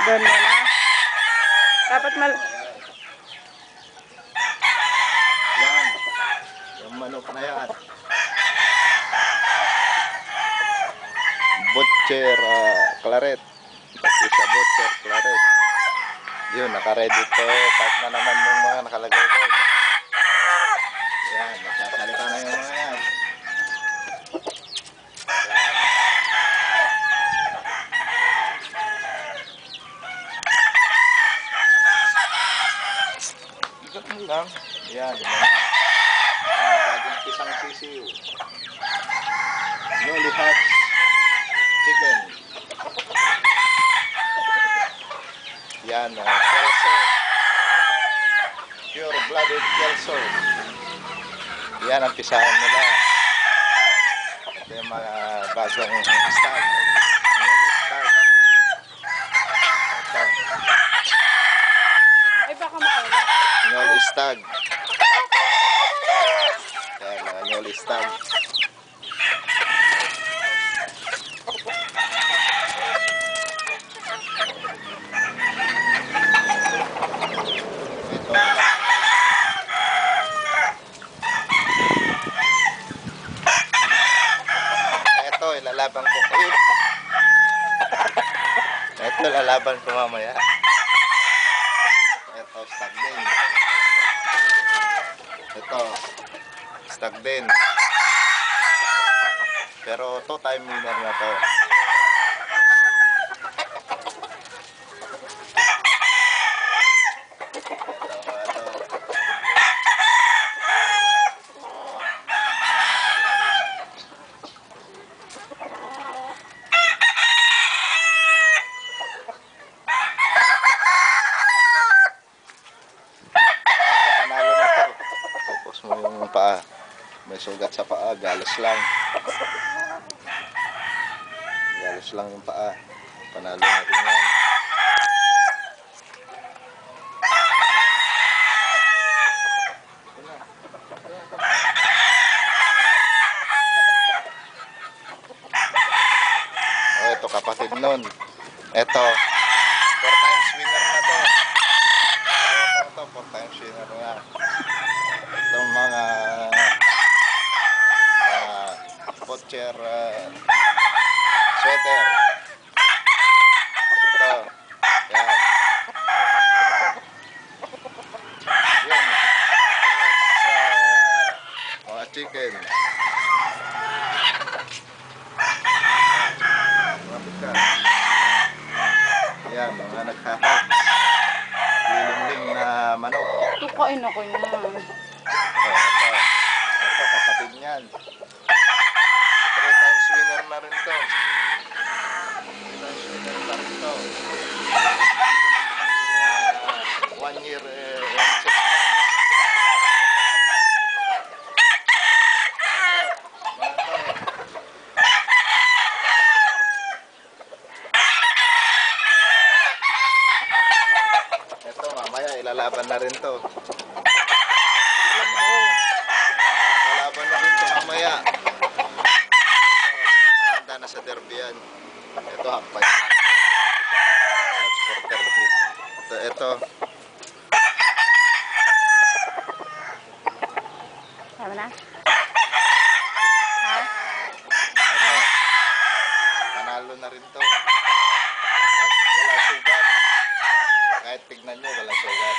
Doon muna. Dapat Yan. Yung manok na yan. Butcher Claret. Isa Butcher Claret. Yun, naka-ready to. Part na naman yung mga nakalagay doon. Yan, nagsasalita na yung mga yan. Ikat mo lang. Yan, yung mga bagong pisang sisiw. Newly hatched chicken. Yan, kelso. Pure-blooded kelso. Yan ang pisahan nila. Ito yung mga bagong stag. Newly stag. Ito. Ay, baka makawala. Newly stag. Yan, mga newly stag. Ito, ilalaban ko. Ito, ilalaban ko mamaya. Ito, stag din. Ito, stag din. Pero two-time winner na to. Mo yung paa, may sugat sa paa, galos lang yung paa, panalo na rin yan. Oh, ito kapatid nun, ito 4 times winner na to. Ito 4 times winner na. Itong mga butcher sweater. Ito. Yan. Yan. Mga chicken. Yan, mga naghahatch. Lilingling na manok. Tukain ako niya. Ito, kapatid niyan. 3 times winner na rin to. 3 times winner na rin to. 1 year and 6 months. Ito, mamaya ilalaban na rin to. Lalaban na rin ito mamaya. Handa na sa derby yan. Ito hakpay. That's for derby. Ito. Tama na? Ha? Ito. Panalo na rin to. Wala sugat. Kahit tignan nyo, wala sugat.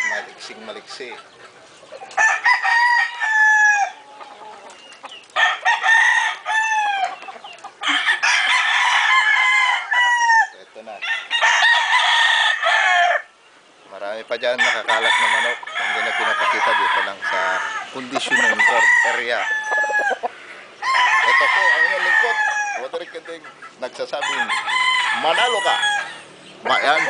Maliksing maliksi. Ito na. Marami pa dyan nakakalat na manok. Hindi na pinapakita dito lang sa conditioning area. Ito po ang inyong lingkod. Roderick Kending nagsasabing, manalo ka! Bayan!